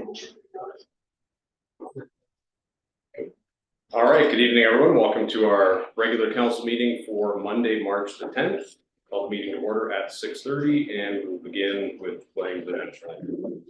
All right, good evening, everyone. Welcome to our regular council meeting for Monday, March the 10th. Call the meeting to order at 6:30, and we'll begin with playing the national anthem.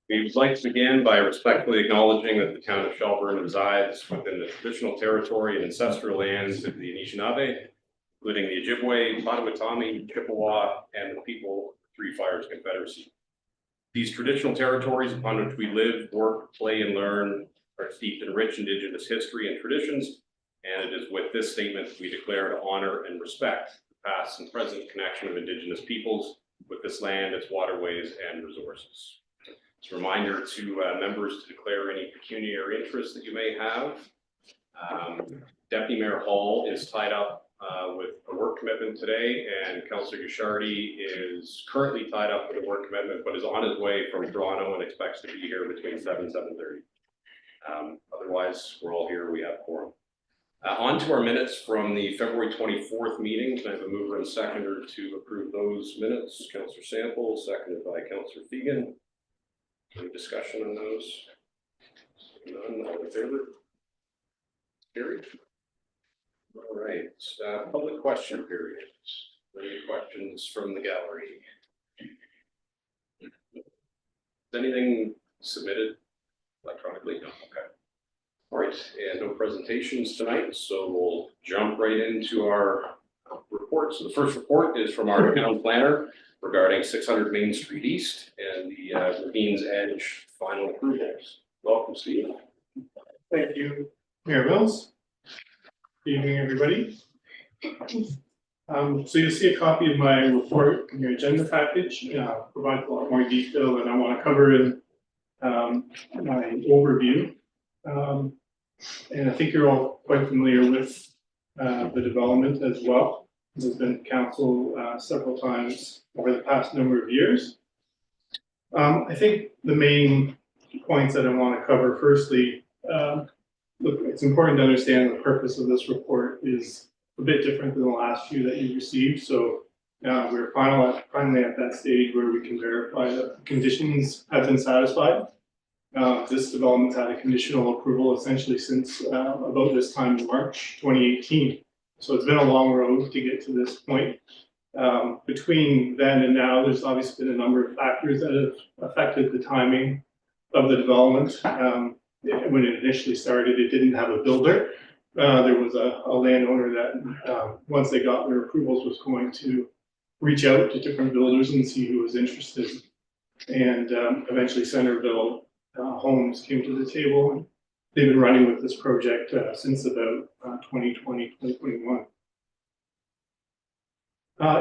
We would like to begin by respectfully acknowledging that the town of Shelburne resides within the traditional territory and ancestral lands of the Anishinaabe, including the Ojibwe, Potawatomi, Chippewa, and the people of the Three Fires Confederacy. These traditional territories upon which we live, work, play, and learn are steeped in rich Indigenous history and traditions, and it is with this statement that we declare to honor and respect the past and present connection of Indigenous peoples with this land, its waterways, and resources. It's a reminder to members to declare any pecuniary interest that you may have. Deputy Mayor Hall is tied up with a work commitment today, and Councillor Guichardi is currently tied up with a work commitment, but is on his way from Toronto and expects to be here between 7 and 7:30. Otherwise, we're all here. We have quorum. On to our minutes from the February 24th meeting. Can I have a mover and seconder to approve those minutes? Councillor Sample, seconded by Councillor Fegan. Any discussion on those? None, all in favor? Carried. All right, public question period. Any questions from the gallery? Is anything submitted electronically? No, okay. All right, and no presentations tonight, so we'll jump right into our reports. So the first report is from our town planner regarding 600 Main Street East and the Ravines Edge final approvals. Welcome, Steve. Thank you, Mayor Mills. Good evening, everybody. So you'll see a copy of my report in your agenda package. Provides a lot more detail than I want to cover in my overview. And I think you're all quite familiar with the development as well. This has been council several times over the past number of years. I think the main points that I want to cover, firstly, look, it's important to understand the purpose of this report is a bit different than the last few that you received. So we're finally at that stage where we can verify that the conditions have been satisfied. This development had a conditional approval essentially since about this time in March 2018. So it's been a long road to get to this point. Between then and now, there's obviously been a number of factors that have affected the timing of the development. When it initially started, it didn't have a builder. There was a landowner that once they got their approvals was going to reach out to different builders and see who was interested. And eventually Centerville Homes came to the table, and they've been running with this project since about 2020, 2021.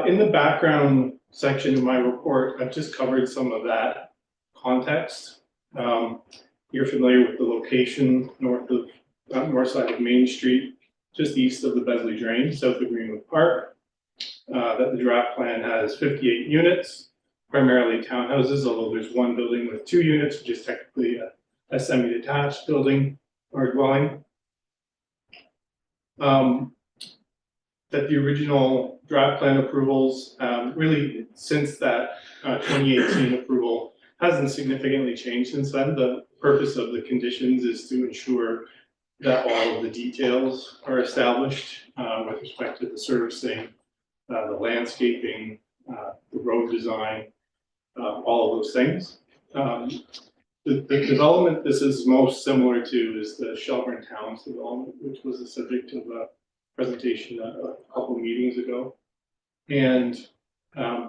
In the background section of my report, I've just covered some of that context. You're familiar with the location north side of Main Street, just east of the Besley Drain, south of Greenwood Park. That the draft plan has 58 units, primarily townhouses, although there's one building with 2 units, which is technically a semi-detached building or dwelling. That the original draft plan approvals, really since that 2018 approval hasn't significantly changed since then. The purpose of the conditions is to ensure that all of the details are established with respect to the servicing, the landscaping, the road design, all of those things. The development this is most similar to is the Shelburne Towns development, which was the subject of a presentation a couple meetings ago. And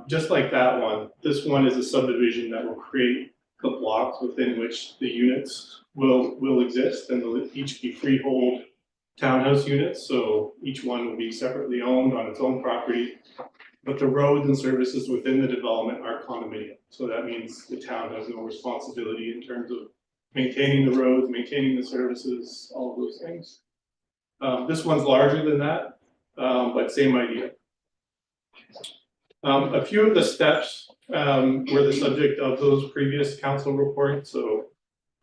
just like that one, this one is a subdivision that will create the blocks within which the units will exist, and they'll each be freehold townhouse units. So each one will be separately owned on its own property. But the roads and services within the development are condominium. So that means the town has no responsibility in terms of maintaining the roads, maintaining the services, all of those things. This one's larger than that, but same idea. A few of the steps were the subject of those previous council reports. So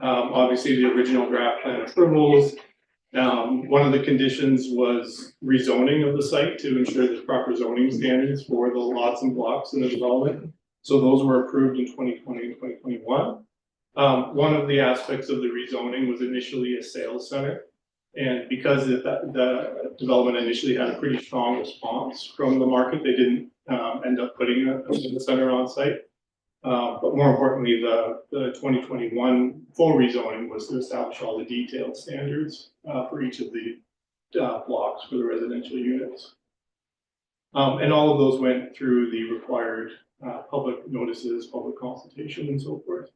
obviously the original draft plan approvals. One of the conditions was rezoning of the site to ensure the proper zoning standards for the lots and blocks in the development. So those were approved in 2020 and 2021. One of the aspects of the rezoning was initially a sales center. And because the development initially had a pretty strong response from the market, they didn't end up putting a center on site. But more importantly, the 2021 full rezoning was to establish all the detailed standards for each of the blocks for the residential units. And all of those went through the required public notices, public consultation, and so forth.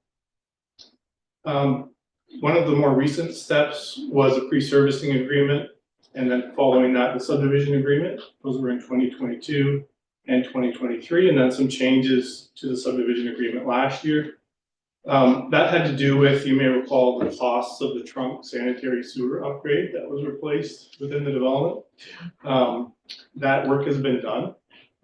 One of the more recent steps was a pre-servicing agreement, and then following that, the subdivision agreement. Those were in 2022 and 2023, and then some changes to the subdivision agreement last year. That had to do with, you may recall, the costs of the trunk sanitary sewer upgrade that was replaced within the development. That work has been done.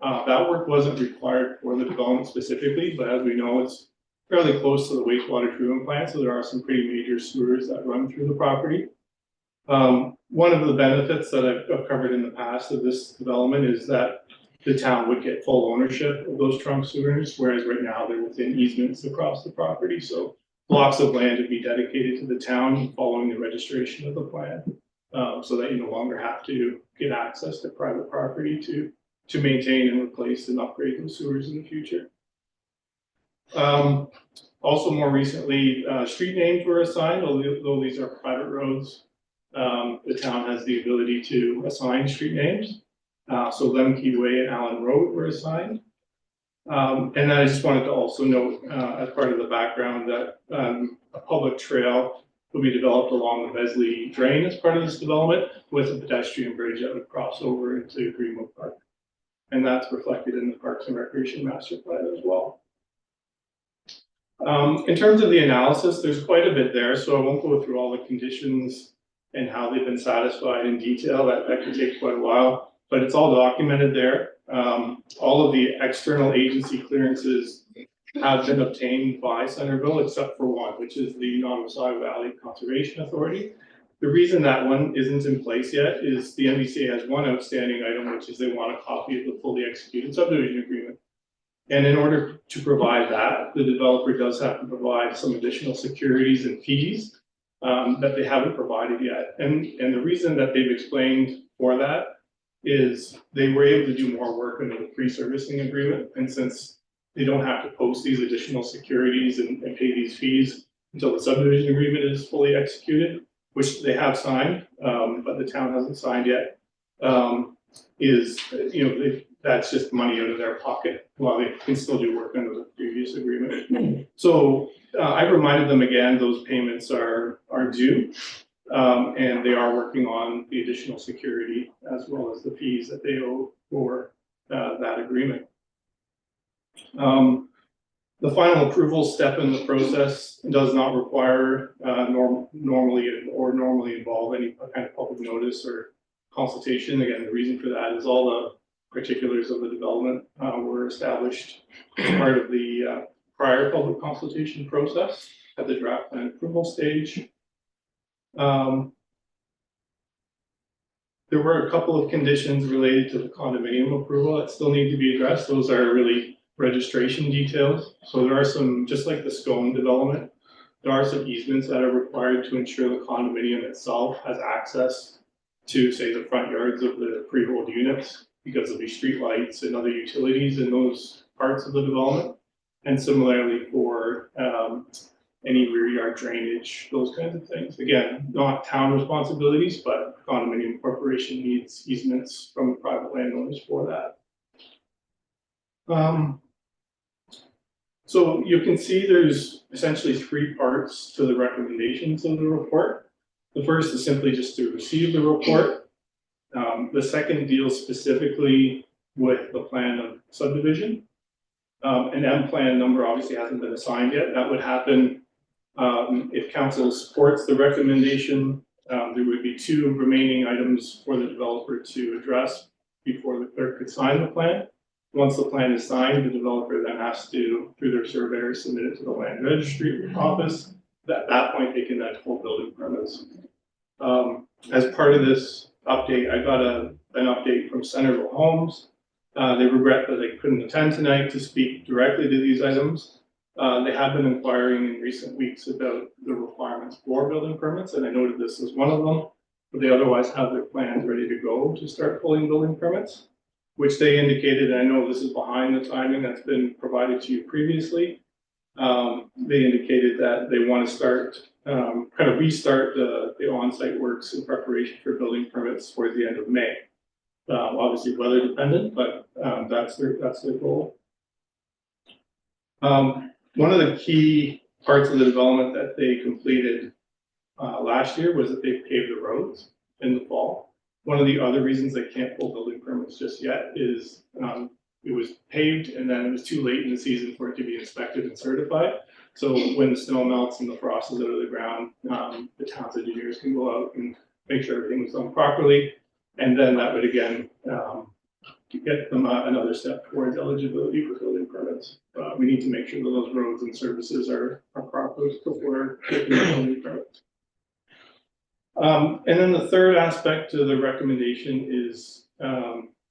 That work wasn't required for the development specifically, but as we know, it's fairly close to the wastewater treatment plant, so there are some pretty major sewers that run through the property. One of the benefits that I've covered in the past of this development is that the town would get full ownership of those trunk sewers, whereas right now they're within easements across the property. So blocks of land would be dedicated to the town following the registration of the plan, so that you no longer have to get access to private property to maintain and replace and upgrade those sewers in the future. Also more recently, street names were assigned, although these are private roads. The town has the ability to assign street names. So Lemke Way and Allen Road were assigned. And then I just wanted to also note, as part of the background, that a public trail will be developed along the Besley Drain as part of this development, with a pedestrian bridge that would cross over into Greenwood Park. And that's reflected in the Parks and Recreation Master Plan as well. In terms of the analysis, there's quite a bit there, so I won't go through all the conditions and how they've been satisfied in detail. That could take quite a while, but it's all documented there. All of the external agency clearances have been obtained by Centerville, except for one, which is the Nottawasaga Valley Conservation Authority. The reason that one isn't in place yet is the MVCA has one outstanding item, which is they want a copy of the fully executed subdivision agreement. And in order to provide that, the developer does have to provide some additional securities and fees that they haven't provided yet. And the reason that they've explained for that is they were able to do more work under the pre-servicing agreement. And since they don't have to post these additional securities and pay these fees until the subdivision agreement is fully executed, which they have signed, but the town hasn't signed yet, that's just money out of their pocket while they can still do work under the previous agreement. So I reminded them again, those payments are due, and they are working on the additional security as well as the fees that they owe for that agreement. The final approval step in the process does not require normally involve any kind of public notice or consultation. Again, the reason for that is all the particulars of the development were established as part of the prior public consultation process. at the draft plan approval stage. There were a couple of conditions related to the condominium approval that still need to be addressed. Those are really registration details. So there are some, just like the Scone development, there are some easements that are required to ensure the condominium itself has access to, say, the front yards of the freehold units, because there'll be streetlights and other utilities in those parts of the development. And similarly for any rear yard drainage, those kinds of things. Again, not town responsibilities, but condominium corporation needs easements from the private landowners for that. So you can see there's essentially three parts to the recommendations of the report. The first is simply just to receive the report. The second deals specifically with the plan of subdivision. An M plan number obviously hasn't been assigned yet. That would happen if council supports the recommendation. There would be two remaining items for the developer to address before the clerk could sign the plan. Once the plan is signed, the developer then has to, through their surveyor, submit it to the land registry office. At that point, they can then pull building permits. As part of this update, I got an update from Centerville Homes. They regret that they couldn't attend tonight to speak directly to these items. They have been inquiring in recent weeks about the requirements for building permits, and I noted this as one of them, but they otherwise have their plans ready to go to start pulling building permits, which they indicated, and I know this is behind the timing that's been provided to you previously. They indicated that they want to start, kind of restart the on-site works in preparation for building permits towards the end of May. Obviously weather dependent, but that's their goal. One of the key parts of the development that they completed last year was that they paved the roads in the fall. One of the other reasons they can't pull building permits just yet is it was paved and then it was too late in the season for it to be inspected and certified. So when the snow melts and the frost is out of the ground, the town's engineers can go out and make sure everything was done properly. And then that would again get them another step towards eligibility for building permits. We need to make sure that those roads and services are proper before getting the building permits. And then the third aspect to the recommendation is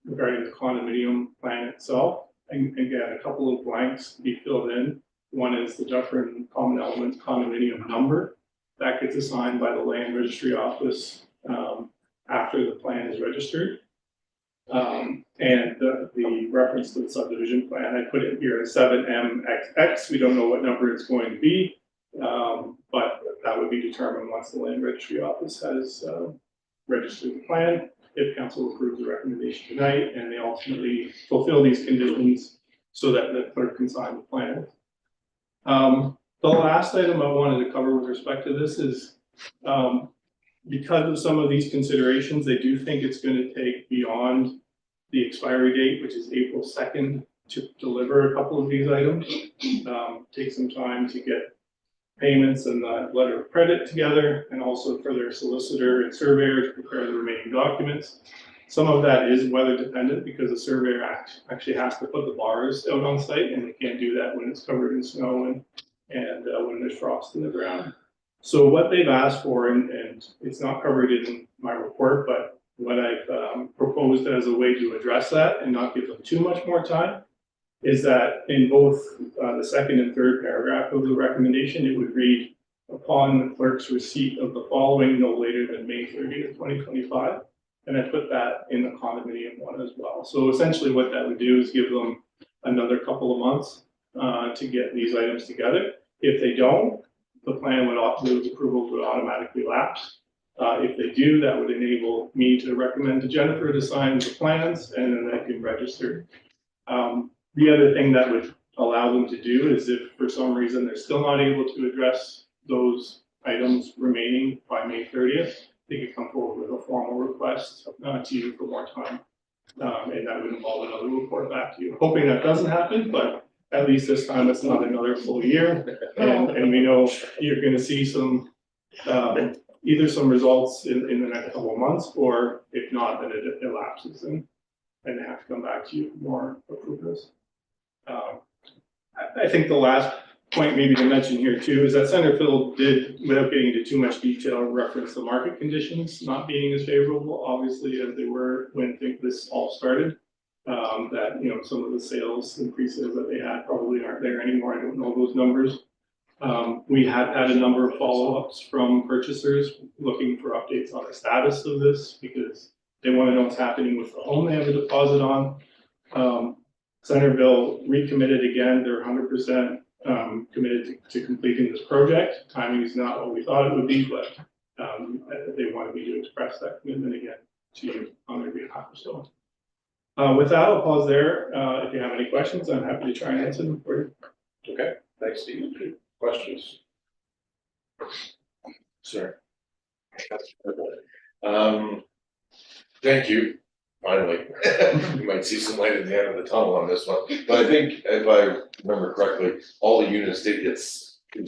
regarding the condominium plan itself. And again, a couple of blanks to be filled in. One is the Dufferin Common Elements condominium number. That gets assigned by the land registry office after the plan is registered. And the reference to the subdivision plan, I put it here as 7MXX. We don't know what number it's going to be, but that would be determined once the land registry office has registered the plan. If council approves the recommendation tonight and they ultimately fulfill these conditions so that the clerk can sign the plan. The last item I wanted to cover with respect to this is because of some of these considerations, they do think it's going to take beyond the expiry date, which is April 2nd, to deliver a couple of these items. Take some time to get payments and the letter of credit together, and also for their solicitor and surveyor to prepare the remaining documents. Some of that is weather dependent because the surveyor actually has to put the bars out on site, and they can't do that when it's covered in snow and when there's frost in the ground. So what they've asked for, and it's not covered in my report, but what I've proposed as a way to address that and not give them too much more time, is that in both the second and third paragraph of the recommendation, it would read, upon the clerk's receipt of the following no later than May 30th, 2025. And I put that in the condominium one as well. So essentially what that would do is give them another couple of months to get these items together. If they don't, the plan would, those approvals would automatically lapse. If they do, that would enable me to recommend to Jennifer to sign the plans, and then they can register. The other thing that would allow them to do is if for some reason they're still not able to address those items remaining by May 30th, they could come forward with a formal request to you for more time. And that would involve another report back to you. Hoping that doesn't happen, but at least this time it's not another full year. And we know you're going to see some, either some results in the next couple of months, or if not, then it elapses and they have to come back to you for more approvals. I think the last point maybe to mention here too is that Centerville did, without getting into too much detail, reference the market conditions not being as favorable, obviously, as they were when this all started. That, you know, some of the sales increases that they had probably aren't there anymore. I don't know those numbers. We have had a number of follow-ups from purchasers looking for updates on the status of this because they want to know what's happening with the home they have a deposit on. Centerville recommitted again. They're 100% committed to completing this project. Timing is not what we thought it would be, but they wanted me to express that commitment again to you on their behalf. So with that, I'll pause there. If you have any questions, I'm happy to try and answer them for you. Okay, thanks, Steve. Questions? Sir. Thank you, finally. You might see some light at the end of the tunnel on this one, but I think if I remember correctly, all the units did get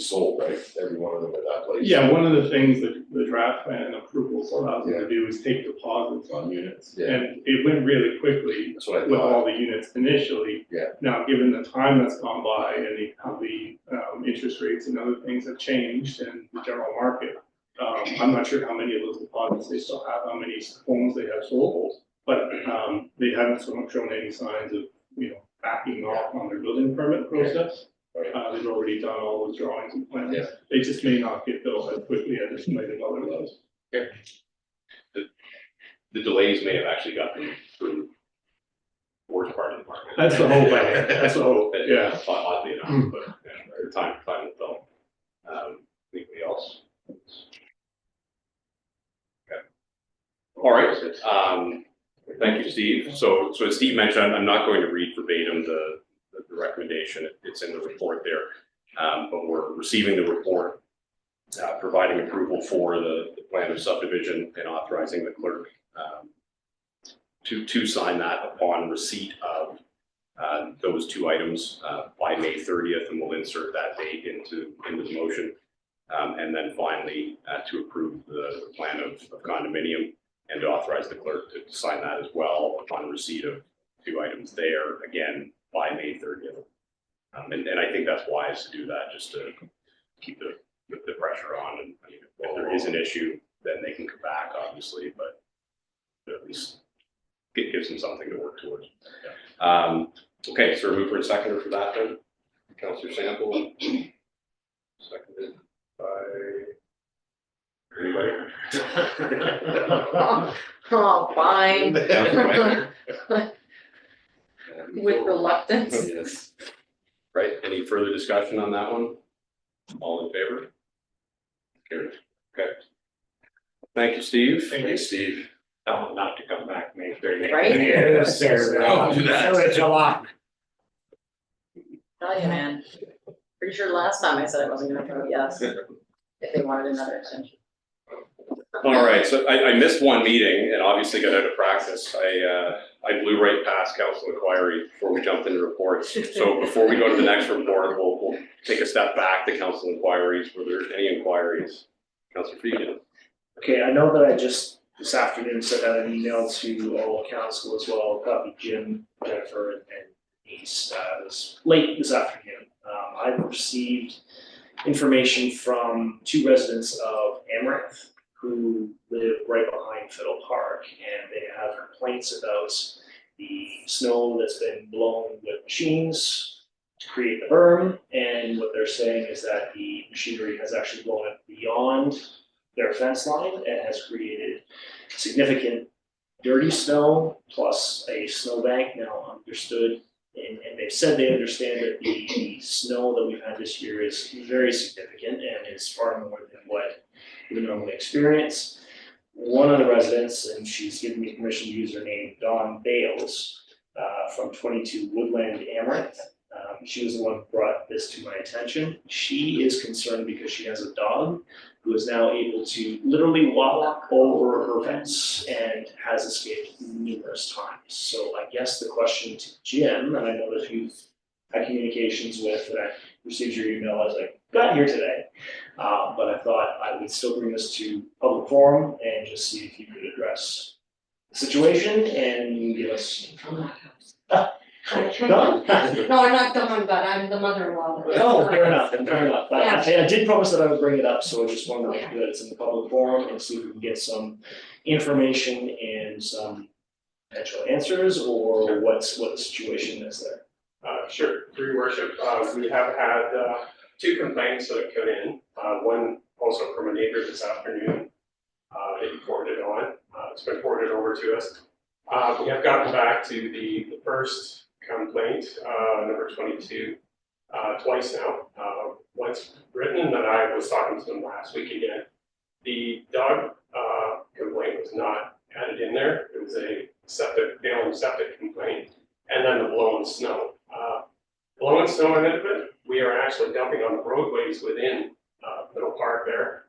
sold, right? Every one of them at that place. Yeah, one of the things that the draft plan approvals allows them to do is take deposits on units. Yeah. And it went really quickly That's what I with thought. all the units initially. Yeah. Now, given the time that's gone by and how the interest rates and other things have changed in the general market, I'm not sure how many of those deposits they still have, how many homes they have sold, but they haven't shown any signs of, you know, backing off on their building permit process. They've already done all those drawings and plans. Yeah. They just may not get built as quickly as it might have otherwise. The delays may have actually gotten through worst part of the department. That's the hope, I think. That's the hope, yeah. Oddly enough, but yeah, time will tell. Anybody else? Okay. All right, thank you, Steve. So as Steve mentioned, I'm not going to read verbatim the recommendation. It's in the report there. But we're receiving the report, providing approval for the plan of subdivision and authorizing the clerk to sign that upon receipt of those two items by May 30th, and we'll insert that date into the motion. And then finally, to approve the plan of condominium and to authorize the clerk to sign that as well upon receipt of two items there, again, by May 30th. And I think that's wise to do that, just to keep the pressure on. And I mean, if there is an issue, then they can come back, obviously, but at least it gives them something to work towards. Okay, so mover and seconder for that then, Councillor Sample. Seconded by anybody? Oh, fine, Councillor Wagner? with reluctance. Yes. Right, any further discussion on that one? All in favor? Carried. Okay. Thank you, Steve. Thank you, Steve. Tell them not to come back May 30th. Right? Yes, sir. Don't do that. It's a lot. Tell you, man, pretty sure last time I said I wasn't gonna vote yes, if they wanted another extension. All right, so I missed one meeting and obviously got out of practice. I blew right past council inquiry before we jumped into reports. So before we go to the next report, we'll take a step back to council inquiries. Were there any inquiries? Councillor Fegan? Okay, I know that I just this afternoon sent out an email to all of council as well, copied Jim, Jennifer, and Denise. It was late this afternoon. I've received information from two residents of Amaranth who live right behind Fiddle Park, and they have complaints about the snow that's been blown with machines to create the berm, and what they're saying is that the machinery has actually blown it beyond their fence line and has created significant dirty snow plus a snowbank. Now understood, and they've said they understand that the snow that we've had this year is very significant and is far more than what we normally experience. One of the residents, and she's given me permission to use her name, Dawn Bales, from 22 Woodland, Amaranth. She was the one who brought this to my attention. She is concerned because she has a dog who is now able to literally walk over her fence and has escaped numerous times. So I guess the question to Jim, and I know that you've had communications with, and I received your email as I got here today, but I thought I would still bring this to public forum and just see if you could address the situation and give us Done? No, I'm not done, but I'm the mother-in-law. Oh, fair enough, fair enough. I did promise that I would bring it up, so I just wanted to make sure that it's in the public forum and see if we can get some information and some potential answers or what the situation is there. Sure, through your worship, we have had, two complaints that have come in, one also from a neighbor this afternoon, that you forwarded on, it's been forwarded over to us. We have gotten back to the first complaint, number 22, twice now. Once written, and then I was talking to them last week again. The dog, complaint was not added in there, it was a failing septic complaint, and then the blowing snow. Blowing snow in Nipit, we are actually dumping on the roadways within, Middle Park there.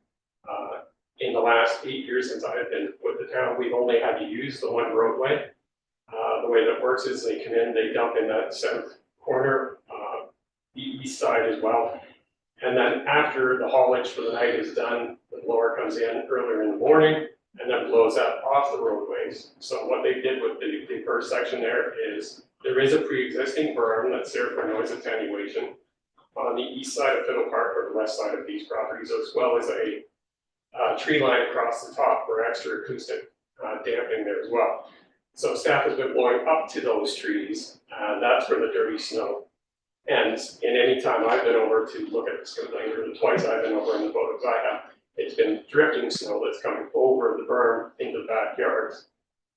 In the last 8 years since I've been with the town, we've only had to use the one roadway. The way that works is they come in, they dump in that south corner, the east side as well. And then after the haulage for the night is done, the blower comes in earlier in the morning and then blows that off the roadways. So what they did with the first section there is a pre-existing berm that's there for noise attenuation on the east side of Fiddle Park or the west side of these properties, as well as a tree line across the top for extra acoustic damping there as well. So staff has been blowing up to those trees, that's for the dirty snow. And in any time I've been over to look at this complaint, or the twice I've been over in the photos I have, it's been drifting snow that's coming over the berm into the backyards,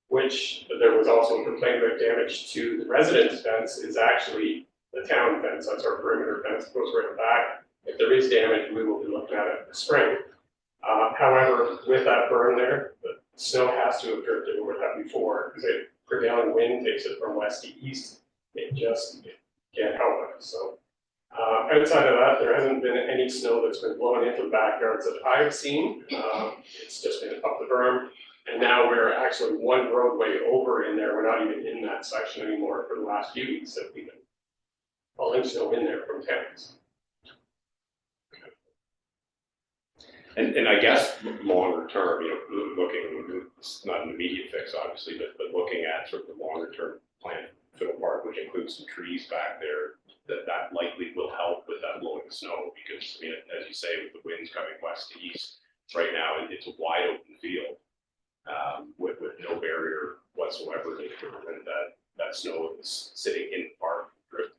which there was also a complaint about damage to the residence fence is actually the town fence, that's our perimeter fence, goes right back. If there is damage, we will be looking at it in the spring. However, with that berm there, the snow has to have drifted over that before, because the prevailing wind takes it from west to east. It just can't help it, so. Outside of that, there hasn't been any snow that's been blowing into the backyards that I've seen. It's just been up the berm. And now we're actually one roadway over in there. We're not even in that section anymore for the last few weeks that we've been hauling snow in there from towns. And I guess longer term, looking, it's not an immediate fix, obviously, but looking at sort of the longer term plan for Fiddle Park, which includes some trees back there, that likely will help with that blowing snow, because, I mean, as you say, with the winds coming west to east, right now, it's a wide open field, with no barrier whatsoever to prevent that snow is sitting in the park drifting.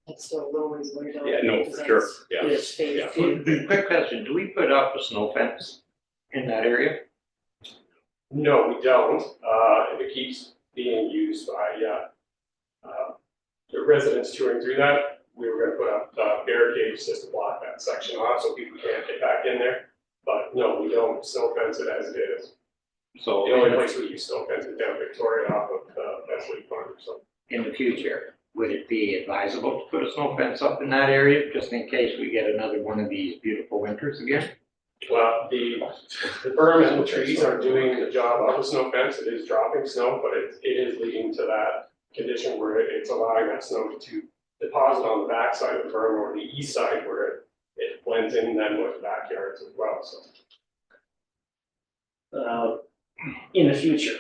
It's still a little ways away though. Yeah, no, for sure, yeah. It's phase Yeah. two. Quick question, do we put up a snow fence in that area? No, we don't. If it keeps being used by, the residents touring through that, we were gonna put up barricades just to block that section off so people can't get back in there. But no, we don't snow fence it as it is. So The only place we use snow fence is down Victoria off of, Wesley Farm, so. in the future, would it be advisable to put a snow fence up in that area, just in case we get another one of these beautiful winters again? Well, the berm and the trees are doing the job of a snow fence. It is dropping snow, but it is leading to that condition where it's allowing that snow to deposit on the back side of the berm or the east side where it blends in then with the backyards as well, so. In the future,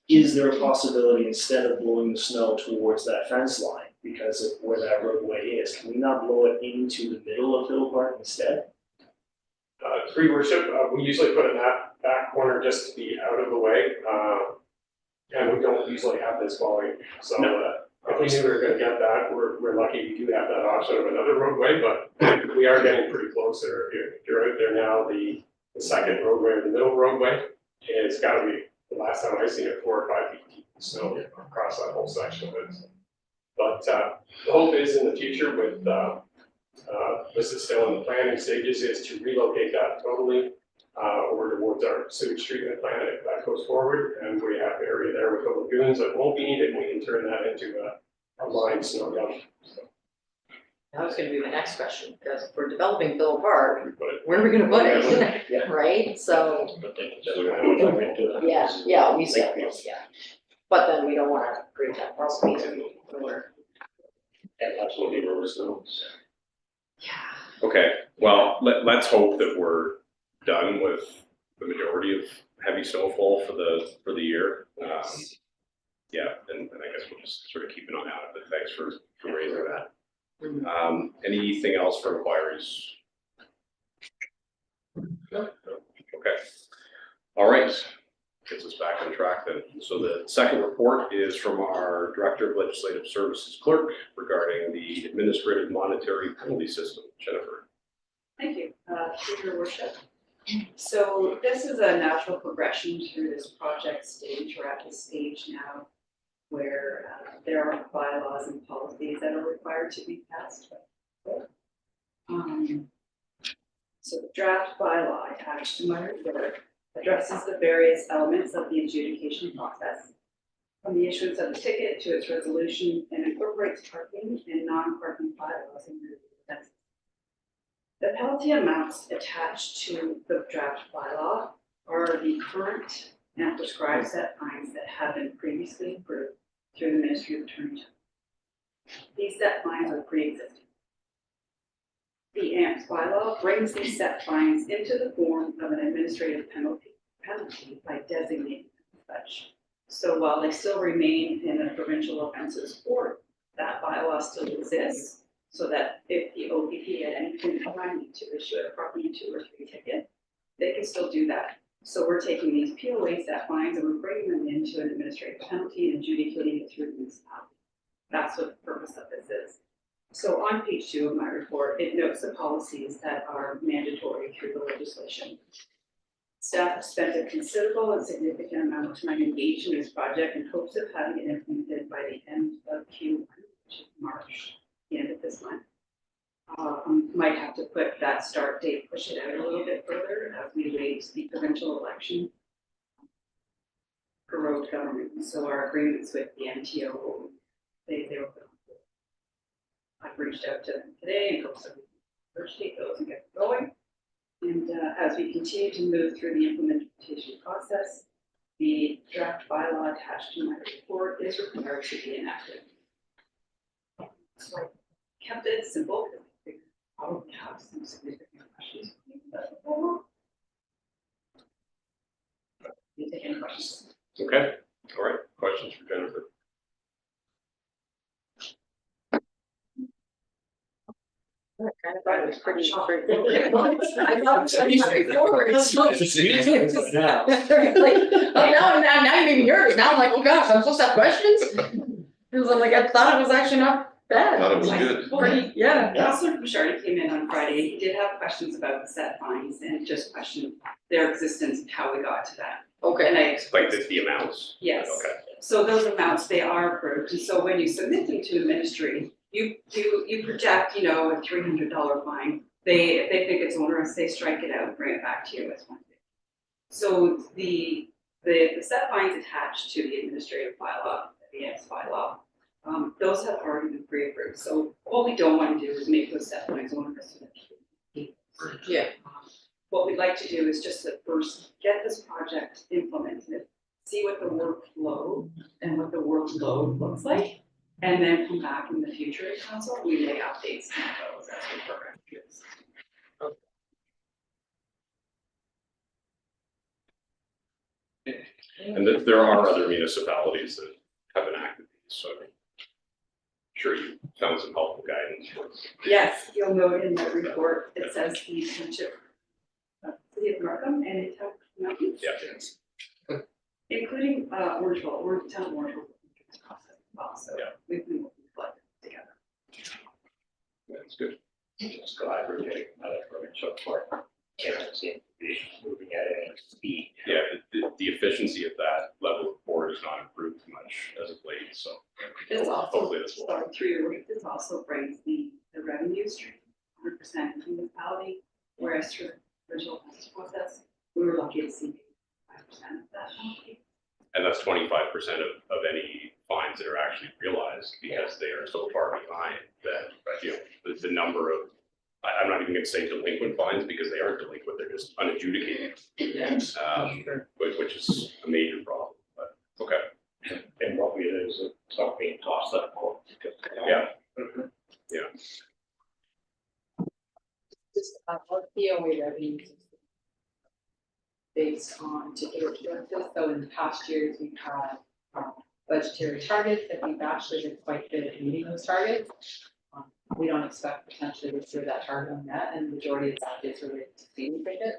is there a possibility instead of blowing the snow towards that fence line, because of where that roadway is, can we not blow it into the middle of Fiddle Park instead? Free worship, we usually put it in that back corner just to be out of the way, and we don't usually have this volume, so, if we knew we were gonna get that, we're lucky we do have that option of another roadway, but we are getting pretty close there. If you're out there now, the second roadway or the middle roadway, it's gotta be, the last time I seen it, 4 or 5 feet deep of snow across that whole section of it. But, the hope is in the future with, this is still in the planning stages, is to relocate that totally over towards our sewage treatment plant if that goes forward. And we have area there with the lagoons that won't be needed, we can turn that into a lined snow dump. So That was gonna be my next question, because if we're developing Fiddle Park, we put it, where are we gonna put it? Yeah. Right, so, Yeah. yeah, we said, yeah. But then we don't wanna create that problem either, when we're, Absolutely, river snow. yeah. Okay, well, let's hope that we're done with the majority of heavy snowfall for the year. Yeah, and I guess we'll just sort of keep an eye on it, but thanks for raising that. Anything else for inquiries? No? Okay. All right, gets us back on track then. So the second report is from our Director of Legislative Services clerk regarding the administrative monetary penalty system. Jennifer. Thank you, through your worship. So this is a natural progression through this project stage. We're at this stage now where there are bylaws and policies that are required to be passed. So the draft bylaw attached to my report addresses the various elements of the adjudication process, from the issuance of the ticket to its resolution, and incorporates parking and non-parking bylaws in the offenses. The penalty amounts attached to the draft bylaw are the current and prescribed set fines that have been previously approved through the Ministry of Attorney General. These set fines are pre-existing. The AMPS bylaw brings these set fines into the form of an administrative penalty by designating them such. So while they still remain in the provincial offences court, that bylaw still exists, so that if the OPP at any point in time need to issue a property 2 or 3 ticket, they can still do that. So we're taking these POA set fines and we're bringing them into an administrative penalty and adjudicating it through the municipality. That's what the purpose of this is. So on page 2 of my report, it notes the policies that are mandatory through the legislation. Staff have spent a considerable and significant amount of time engaged in this project in hopes of having it implemented by the end of Q1, which is March, the end of this month. Might have to put that start date, push it out a little bit further as we wait the provincial election for road government. So our agreements with the MTO, they were. I've reached out to them today in hopes of first take those and get going. And as we continue to move through the implementation process, the draft bylaw attached to my report is required to be enacted. So I kept it simple because I think I probably have some significant questions. You take any questions? Okay. All right. Questions for Jennifer? I kind of thought it was pretty straightforward. I thought it was pretty straightforward. Now. Now you made me nervous. Now I'm like, oh gosh, I'm supposed to have questions? Because I'm like, I thought it was actually not bad. Thought it was good. Pretty, yeah. Councillor Bouchard came in on Friday. He did have questions about the set fines and just questioned their existence and how we got to that. Okay. And I Like the amounts? yes. Okay. So those amounts, they are approved. And so when you submit them to the ministry, you project, a $300 fine. If they think it's onerous, they strike it out and bring it back to you as one. So the set fines attached to the administrative bylaw, the AMPS bylaw, those have already been pre-approved. So what we don't want to do is make those set fines onerous. Yeah. What we'd like to do is just to first get this project implemented, see what the workflow and what the workload looks like, and then come back in the future to council. We may update some of those as we program this. And there are other municipalities that have enacted these, so I'm sure you found some helpful guidance. Yes, you'll note in the report, it says the township, city of Markham and it has mountains. Yeah. Including Orangeville, or town of Orangeville. So Yeah. we've been working together. That's good. Just collaborating another provincial court. Can't seem to be moving at any speed. Yeah, the efficiency of that level of board has not improved much as of late, so This also, hopefully this will. sorry, through your work, this also brings the revenue stream 100% from the municipality, whereas through the original process, we were lucky to see 5% of that. And that's 25% of any fines that are actually realized, because they are so far behind that, the number of, I'm not even gonna say delinquent fines, because they aren't delinquent, they're just unadjudicated. Which is a major problem, but, okay. And what we do is it's not being tossed up. Yeah. Just our POA revenues based on ticket expenses. So in past years, we've had budgetary targets, and we've actually been quite good at meeting those targets. We don't expect potentially to see that target unmet, and the majority of that is related to feeding tickets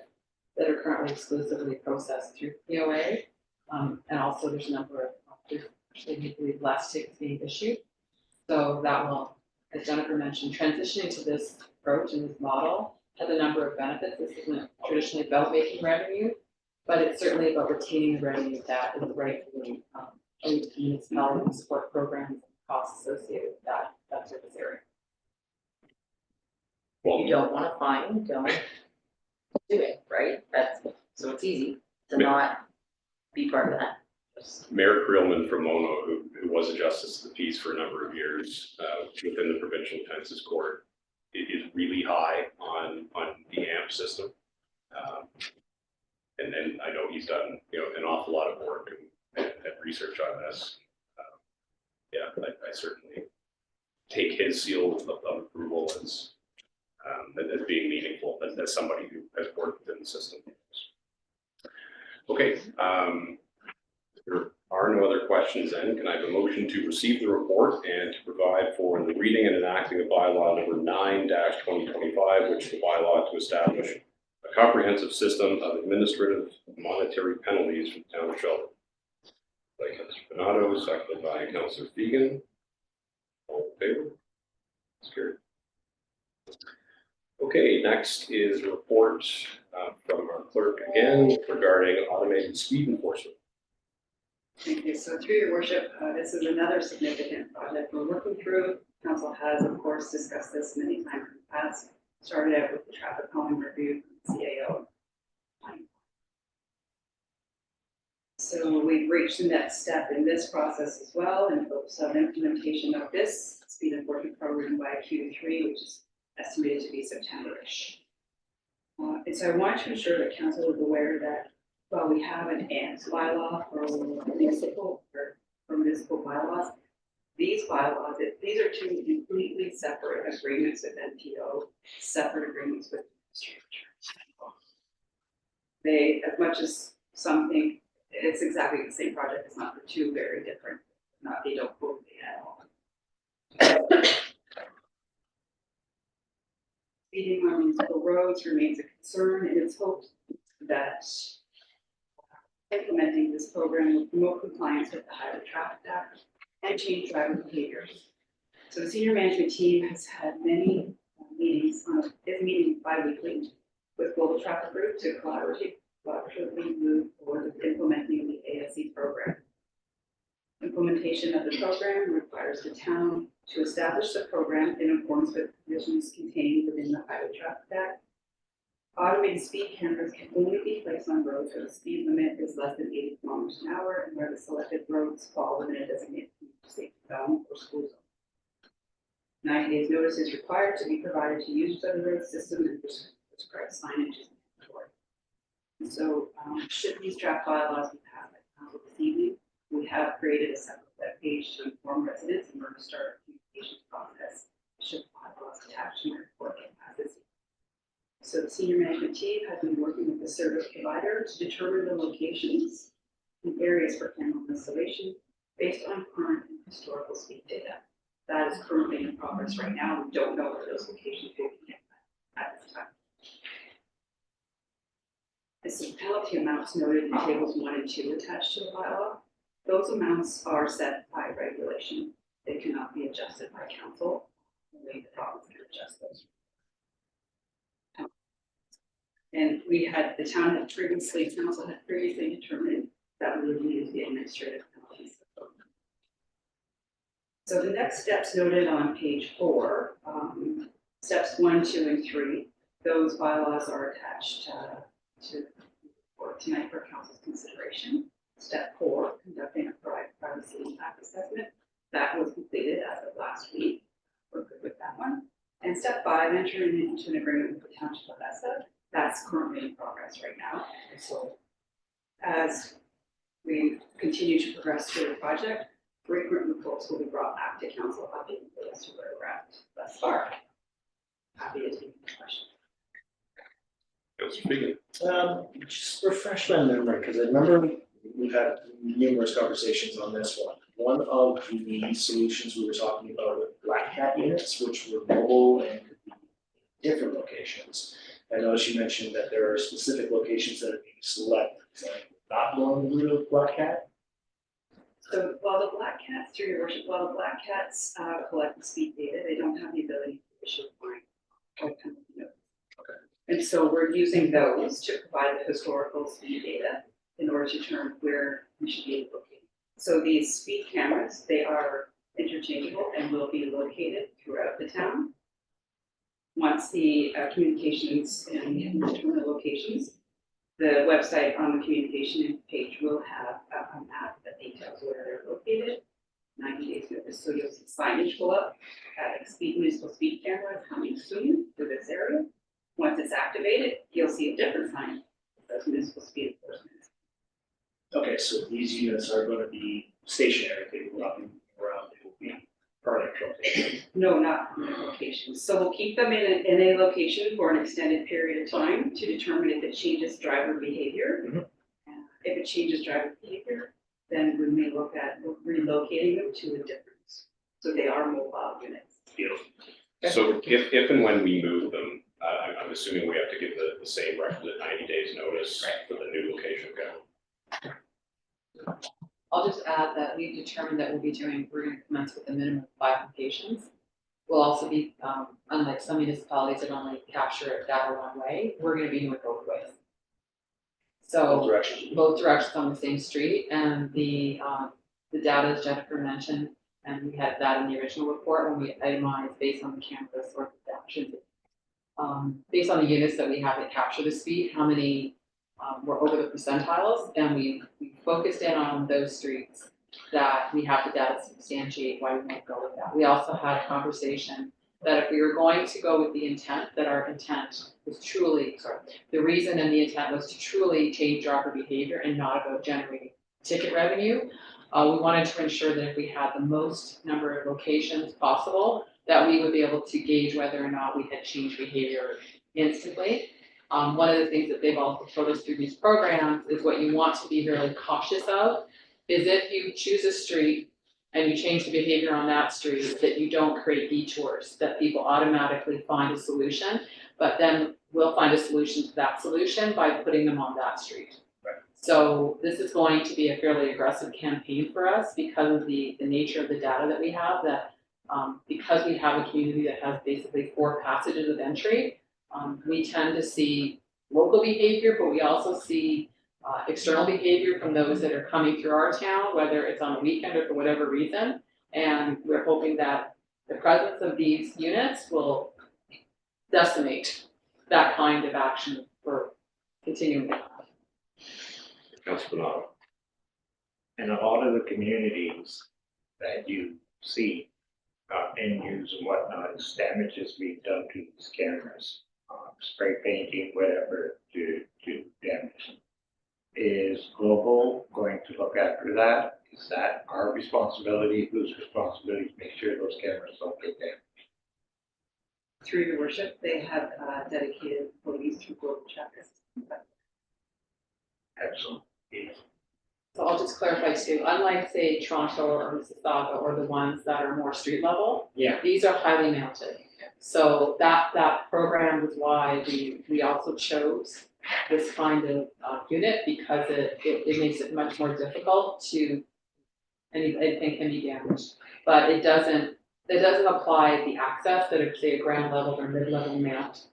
that are currently exclusively processed through POA. And also there's a number of, there's actually, we believe, less tickets being issued. So that will, as Jennifer mentioned, transitioning to this approach and this model has a number of benefits. This isn't traditionally about making revenue, but it's certainly about retaining the revenue that is rightfully owed to municipality and support programs and costs associated with that service area. Well, You don't wanna fine, don't do it, right? That's, so it's easy to not be part of that. Mayor Creelman from Mono, who was a justice of the peace for a number of years within the provincial defenses court, is really high on the AMP system. And I know he's done, an awful lot of work and research on this. I certainly take his seal of approval as being meaningful, as somebody who has worked within the system. Okay, if there are no other questions then, can I have a motion to receive the report and to provide for the reading and enacting of bylaw number 9-2025, which is the bylaw to establish a comprehensive system of administrative monetary penalties for the town of Shelburne. By Councillor Donato, seconded by Councillor Fegan. All in favor? That's carried. Okay, next is a report from our clerk again regarding automated speed enforcement. Thank you. So through your worship, this is another significant project we're working through. Council has, of course, discussed this many times in the past. Started out with the traffic calming review from CAO. So we've reached the next step in this process as well, and hopes of implementation of this speed enforcement program by Q3, which is estimated to be September-ish. And so I want to ensure that council is aware that while we have an AMP bylaw for municipal bylaws, these bylaws, these are two completely separate agreements with NPO, separate agreements with infrastructure. They, as much as some think it's exactly the same project, it's not, the two very different, they don't both at all. Speeding on municipal roads remains a concern, and it's hoped that implementing this program will promote compliance with the Highway Traffic Act and change driver behaviors. So the senior management team has had many meetings, is meeting bi-weekly with Global Traffic Group to collaboratively move forward with implementing the ASC program. Implementation of the program requires the town to establish the program in accordance with provisions contained within the Highway Traffic Act. Automated speed cameras can only be placed on roads where the speed limit is less than 80 kilometers an hour and where the selected roads fall within a designated safety zone or school zone. 90 days notice is required to be provided to users of the road system, and prescribed signage is mandatory. And so, should these draft bylaws be passed by council this evening, we have created a separate web page to inform residents and we're to start a communications process should bylaws attached to my report get passed this evening. So the senior management team has been working with the service provider to determine the locations and areas for camera installation based on current and historical speed data. That is currently in progress right now. We don't know where those locations will be at this time. The penalty amounts noted in tables 1 and 2 attached to the bylaw. Those amounts are set by regulation. They cannot be adjusted by council. Only the province can adjust those. And council had previously determined that we would use the administrative penalties. So the next steps noted on page 4, steps 1, 2, and 3, those bylaws are attached to for tonight for council's consideration. Step 4, conducting a privacy impact assessment. That was completed as of last week. We're good with that one. And step 5, entering into an agreement with the Township of ESSA. That's currently in progress right now. And so as we continue to progress through the project, frequent reports will be brought back to council updating us to where we're at thus far. Happy to take questions. Just refresh my memory, because I remember we've had numerous conversations on this one. one of the solutions we were talking about with Black Cat units, which were mobile and could be in different locations. I noticed you mentioned that there are specific locations that are being selected, is that not going the route of Black Cat? So while the Black Cats, through your worship, while the Black Cats collect the speed data, they don't have the ability to issue a fine or penalty notice. And so we're using those to provide the historical speed data in order to determine where we should be located. So these speed cameras, they are interchangeable and will be located throughout the town. Once the communications and the determined locations, the website on the communication page will have a map that details where they're located. 90 days notice, so you'll see signage go up, municipal speed camera coming soon to this area. Once it's activated, you'll see a different sign that says municipal speed enforcement. Okay, so these units are gonna be stationary, they will not be moving around, they will be permanent locations. No, not permanent locations. So we'll keep them in a location for an extended period of time to determine if it changes driver behavior. Mhm. And if it changes driver behavior, then we may look at relocating them to a different. So they are mobile units. So if and when we move them, I'm assuming we have to give the same requisite 90 days notice for the new location. I'll just add that we've determined that we're gonna commence with a minimum of 5 locations. We'll also be, unlike some municipalities that only capture data one way, we're gonna be doing it both ways. Both So directions. both directions on the same street, and the data, as Jennifer mentioned, and we had that in the original report when we itemized based on the campus or adaptions. Based on the units that we have that capture the speed, how many were over the percentiles, and we focused in on those streets that we have the data to substantiate why we might go with that. We also had a conversation that if we were going to go with the intent, that our intent was truly, the reason and the intent was to truly change driver behavior and not about generating ticket revenue. We wanted to ensure that if we had the most number of locations possible, that we would be able to gauge whether or not we had changed behavior instantly. One of the things that they've also told us through these programs is what you want to be really cautious of is if you choose a street and you change the behavior on that street, that you don't create detours, that people automatically find a solution, but then we'll find a solution to that solution by putting them on that street. Right. So this is going to be a fairly aggressive campaign for us because of the nature of the data that we have, that because we have a community that has basically 4 passages of entry, we tend to see local behavior, but we also see external behavior from those that are coming through our town, whether it's on a weekend or for whatever reason. And we're hoping that the presence of these units will decimate that kind of action for continuing to happen. Councilor Donato. In a lot of the communities that you see, end use and whatnot, is damage is being done to these cameras. Spray painting, whatever, to damage. Is Global going to look after that? Is that our responsibility? Whose responsibility to make sure those cameras don't get damaged? Through your worship, they have dedicated employees through Global Checkers. Excellent. So I'll just clarify too, unlike say Toronto or Mississauga or the ones that are more street level. Yeah. These are highly mounted. So that program is why we also chose this kind of unit because it makes it much more difficult to anything can be damaged. But it doesn't apply the access that say a ground level or mid-level mount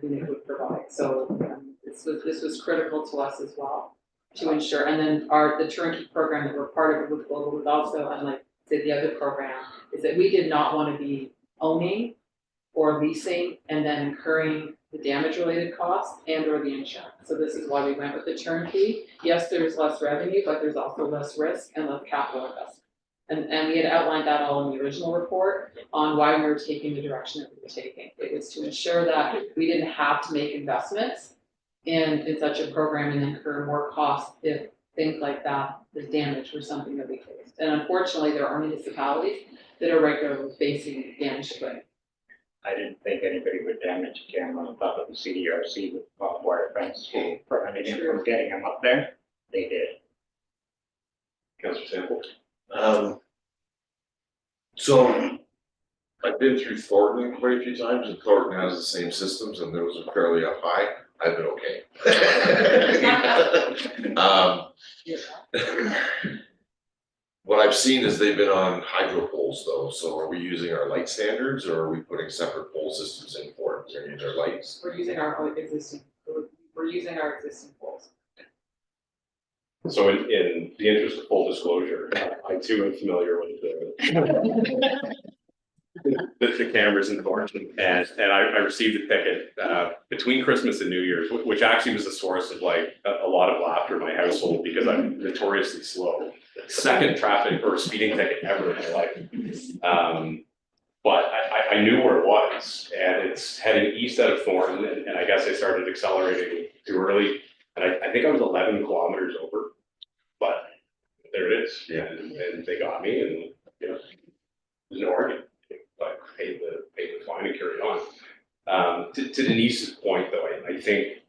unit would provide. So this was critical to us as well to ensure. And then the turnkey program that we're part of with Global was also, unlike say the other program, is that we did not want to be owning or leasing and then incurring the damage related costs and or the insurance. So this is why we went with the turnkey. Yes, there's less revenue, but there's also less risk and less capital investment. And we had outlined that all in the original report on why we were taking the direction that we were taking. It was to ensure that we didn't have to make investments in such a program and incur more costs if things like that, the damage was something that we faced. And unfortunately, there are municipalities that are regularly facing damage to it. I didn't think anybody would damage a camera on top of the CDRC with barbed wire fence preventing him from getting them up there. They did. Councilor Sample. So I've been through Thornton quite a few times, and Thornton has the same systems, and those are fairly up high. I've been okay. What I've seen is they've been on hydro poles though, so are we using our light standards or are we putting separate pole systems in for it? Is there any other lights? We're using our existing, we're using our existing poles. So in the interest of full disclosure, I too am familiar with the cameras in Thornton, and I received a ticket between Christmas and New Year's, which actually was the source of like a lot of laughter in my household because I'm notoriously slow. Second traffic or speeding ticket ever in my life. But I knew where it was, and it's heading east out of Thornton, and I guess I started accelerating too early, and I think I was 11 kilometers over, but there it is, and they got me, and you know, there's no argument. But paid the fine and carried on. To Denise's point, though, I think,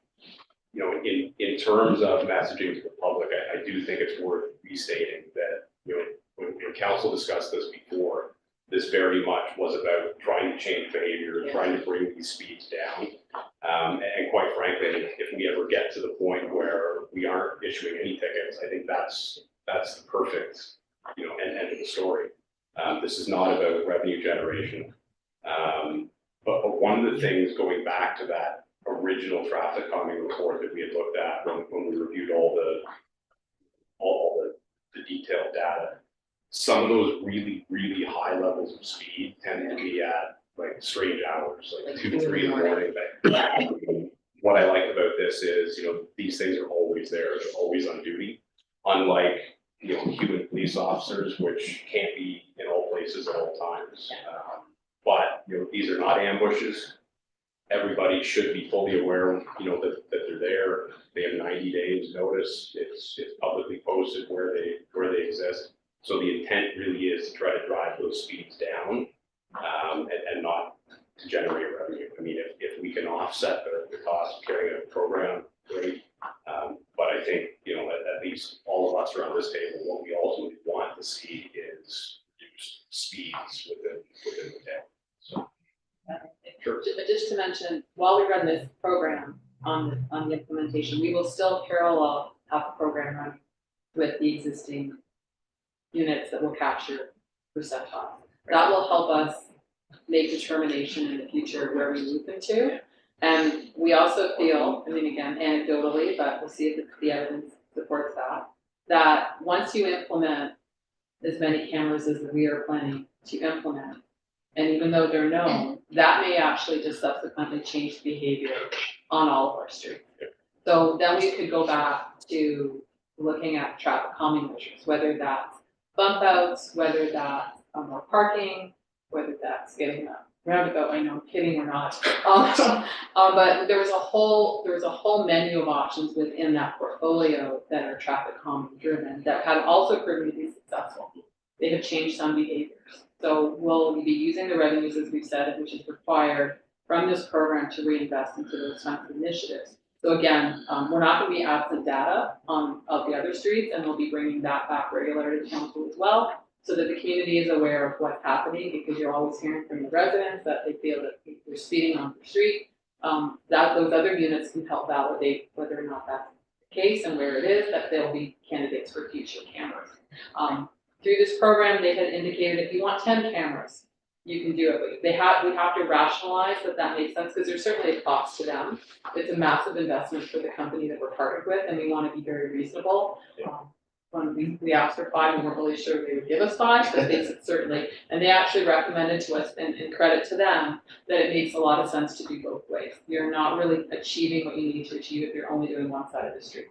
you know, in terms of messaging to the public, I do think it's worth restating that, you know, when council discussed this before, this very much was about trying to change behavior, trying to bring these speeds down. And quite frankly, if we ever get to the point where we aren't issuing any tickets, I think that's the perfect, you know, end of the story. This is not about revenue generation. But one of the things, going back to that original traffic calming report that we had looked at when we reviewed all the detailed data, some of those really, really high levels of speed tend to be at like strange hours, like 2 to 3 in the morning. But what I like about this is, you know, these things are always there, they're always on duty, unlike, you know, human police officers, which can't be in all places at all times. But, you know, these are not ambushes. Everybody should be fully aware, you know, that they're there. They have 90 days notice. It's publicly posted where they exist. So the intent really is to try to drive those speeds down, and not to generate revenue. I mean, if we can offset the cost of carrying out a program, great. But I think, you know, at least all of us around this table, what we ultimately want to see is reduced speeds within the town. So, sure. Just to mention, while we run this program on the implementation, we will still parallel have the program running with the existing units that will capture percentile. That will help us make determination in the future where we move them to. And we also feel, I mean, again, anecdotally, but we'll see if the evidence supports that once you implement as many cameras as we are planning to implement, and even though they're known, that may actually just subsequently change behavior on all of our streets. So then we could go back to looking at traffic calming measures, whether that's bump outs, whether that's more parking, whether that's getting a roundabout. I know, I'm kidding, we're not. But there was a whole menu of options within that portfolio that are traffic calming driven that have also proven to be successful. They have changed some behaviors. So we'll be using the revenues, as we've said, which is required from this program to reinvest into those kinds of initiatives. So again, we're not going to be absent data of the other streets, and we'll be bringing that back regularly to council as well, so that the community is aware of what's happening, because you're always hearing from the residents that they feel that they're speeding on the street. That those other units can help validate whether or not that's the case and where it is, that they'll be candidates for future cameras. Through this program, they had indicated if you want 10 cameras, you can do it, but we have to rationalize that makes sense, because there's certainly a cost to them. It's a massive investment for the company that we're partnered with, and we want to be very reasonable. When we asked for 5, we weren't really sure they would give us 5, but they certainly, and they actually recommended to us, and credit to them, that it makes a lot of sense to do both ways. You're not really achieving what you need to achieve if you're only doing one side of the street.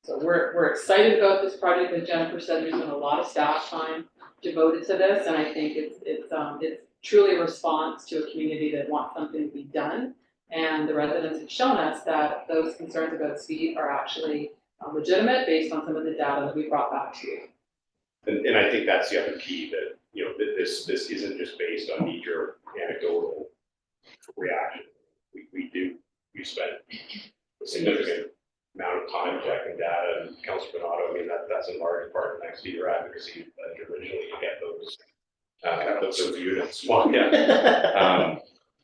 So we're excited about this project. As Jennifer said, there's been a lot of staff time devoted to this, and I think it's truly a response to a community that wants something to be done. And the residents have shown us that those concerns about speed are actually legitimate based on some of the data that we brought back to you. And I think that's the other key, that, you know, that this isn't just based on knee-jerk anecdotal reaction. We spent a significant amount of time checking data, and Councillor Donato, I mean, that's in large part thanks to your advocacy, that originally you get those units. Well, yeah.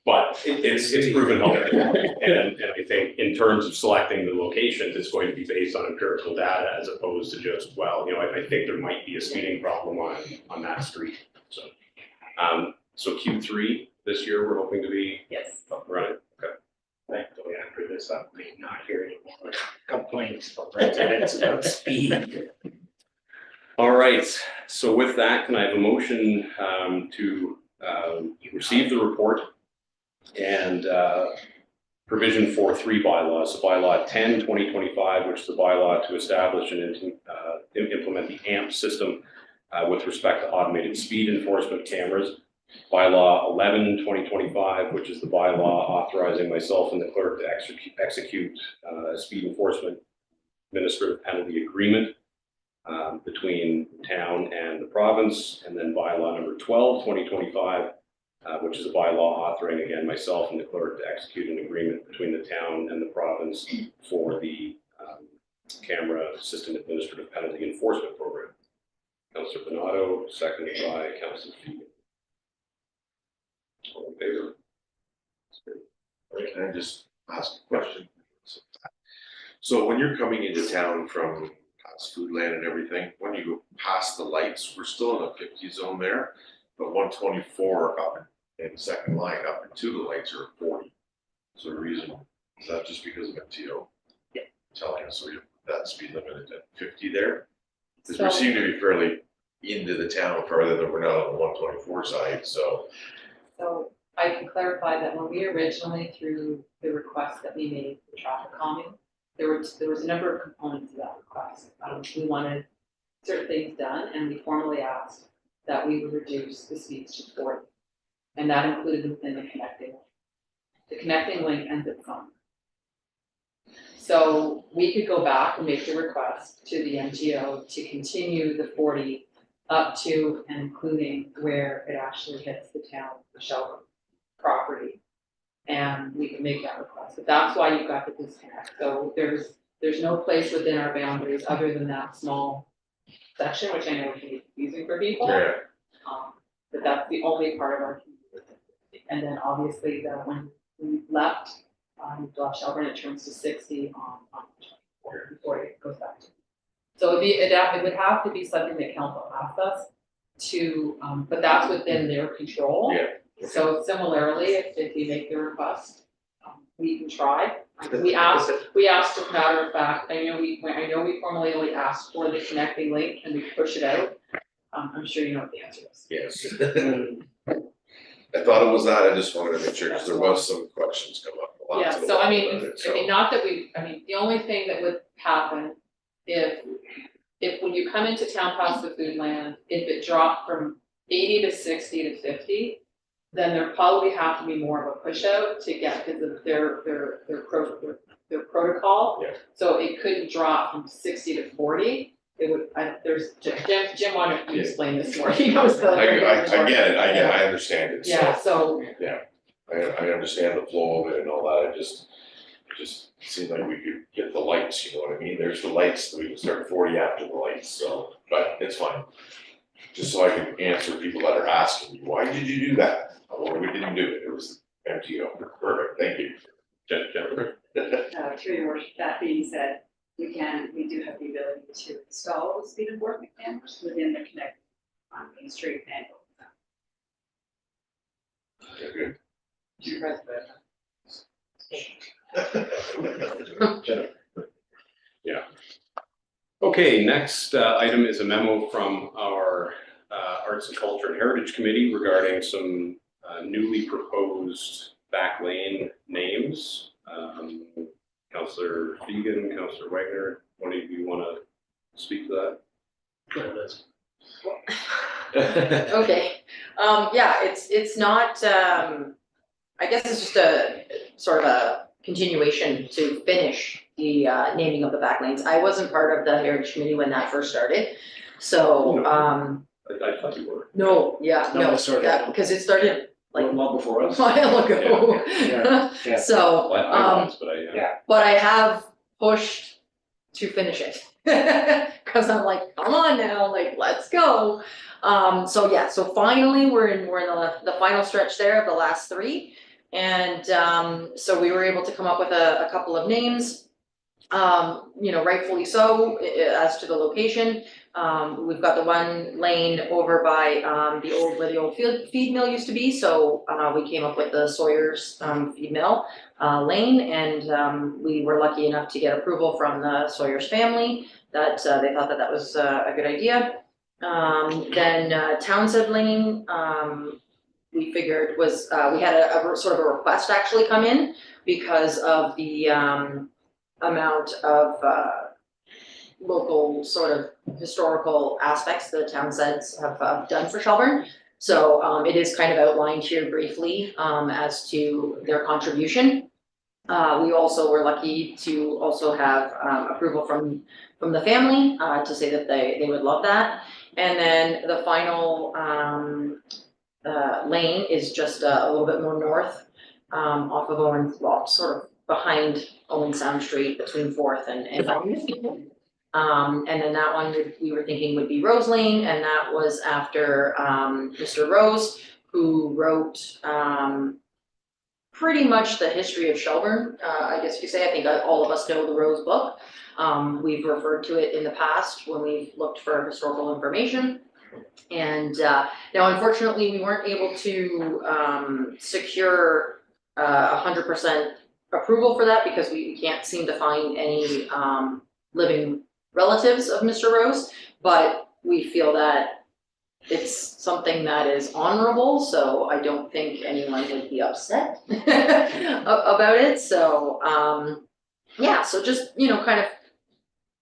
But it's proven helpful, and I think in terms of selecting the locations, it's going to be based on empirical data as opposed to just, well, you know, I think there might be a speeding problem on that street, so. So Q3 this year, we're hoping to be Yes. up and running, okay. Thankfully, after this update, not hearing more complaints from residents about speed. All right, so with that, can I have a motion to receive the report and provision for 3 bylaws, so bylaw 10, 2025, which is the bylaw to establish and implement the AMP system with respect to automated speed enforcement cameras. Bylaw 11, 2025, which is the bylaw authorizing myself and the clerk to execute a speed enforcement administrative penalty agreement between the town and the province. And then bylaw number 12, 2025, which is a bylaw authoring, again, myself and the clerk to execute an agreement between the town and the province for the camera system administrative penalty enforcement program. Councillor Donato, seconded by Councillor Fegan. All in favor? Can I just ask a question? So when you're coming into town from past Foodland and everything, when you go past the lights, we're still in a 50 zone there, but 124 up in the second line up into the lights are 40. So the reason, is that just because of MTO? Yeah. Telling us we have that speed limit at 50 there? Because So- we seem to be fairly into the town farther than we're not on the 124 side, so. So I can clarify that when we originally, through the request that we made for traffic calming, there was a number of components to that request. We wanted certain things done, and we formally asked that we would reduce the speeds to 40. And that included within the connecting link. The connecting link ends at some. So we could go back and make the request to the MTO to continue the 40 up to and including where it actually hits the town, the Shelburne property. And we can make that request, but that's why you've got the disconnect. So there's no place within our boundaries other than that small section, which I know can be confusing for people. Yeah. But that's the only part of our community. And then obviously when we left, Shelburne, it turns to 60 on 24 before it goes back to. So it would have to be something that council asked us to, but that's within their control. Yeah. So similarly, if we make the request, we can try. We asked as a matter of fact, I know we formally only asked for the connecting link and we push it out. I'm sure you know what the answer is. Yes. I thought it was that, I just wanted to make sure, because there was some questions come up. Yeah, so I mean, not that the only thing that would happen if when you come into town past the Foodland, if it dropped from 80 to 60 to 50, then there probably have to be more of a push out to get because of their protocol. Yeah. So it couldn't drop from 60 to 40. It would, there's, Jim wanted to explain this more, he knows the. I get it, I understand it, so. Yeah, so. I understand the flow of it and all that, it just seemed like we could get the lights, you know what I mean? There's the lights, we can start 40 after the lights, so, but it's fine. Just so I can answer people that are asking me, why did you do that? Well, we didn't do it, it was MTO, perfect, thank you. Jennifer? Through your worship, that being said, we do have the ability to install the speed enforcement cameras within the connect on Main Street and. Okay, good. Yeah. Okay, next item is a memo from our Arts and Culture and Heritage Committee regarding some newly proposed back lane names. Councillor Fegan, Councillor Wagner, one of you want to speak to that? Go ahead, Liz. Okay, yeah, it's not, I guess it's just a sort of a continuation to finish the naming of the back lanes. I wasn't part of the Heritage Committee when that first started, so, I thought you were. no, No, it started- that, because it started like Well before a us. while ago. Yeah. So, Well, I once, but but I have pushed to finish it. Cause I'm like, come on now, like, let's go. So yeah, so finally, we're in the final stretch there of the last three. And, so we were able to come up with a couple of names. Rightfully so, as to the location. We've got the one lane over by, where the old feed mill used to be, so, we came up with the Sawyer's, feed mill, lane, and, we were lucky enough to get approval from the Sawyer's family that, they thought that was, a good idea. Then, Townsend Lane, we figured was, we had a sort of a request actually come in because of the, amount of, local sort of historical aspects the Townsends have done for Shelburne. So it is kind of outlined here briefly as to their contribution. We also were lucky to also have approval from the family to say that they would love that. And then the final lane is just a little bit more north off of Owen, well, sort of behind Owen Sound Street between Fourth and and then that one we were thinking would be Rose Lane, and that was after Mr. Rose, who wrote pretty much the history of Shelburne, I guess you could say. I think all of us know the Rose book. We've referred to it in the past when we've looked for historical information. And now unfortunately, we weren't able to secure 100% approval for that because we can't seem to find any living relatives of Mr. Rose, but we feel that it's something that is honorable, so I don't think anyone would be upset about it. So yeah, so just kind of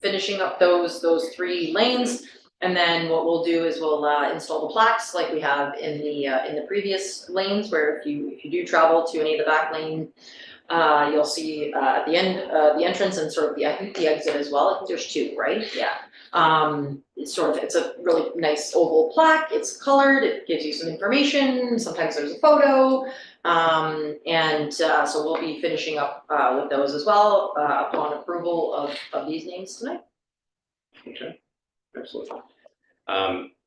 finishing up those three lanes, and then what we'll do is we'll install the plaques like we have in the previous lanes, where if you do travel to any of the back lane, you'll see at the end, the entrance and sort of I think the exit as well. I think there's two, right? Yeah. It's a really nice oval plaque. It's colored. It gives you some information. Sometimes there's a photo. So we'll be finishing up with those as well upon approval of these names tonight. Okay, excellent.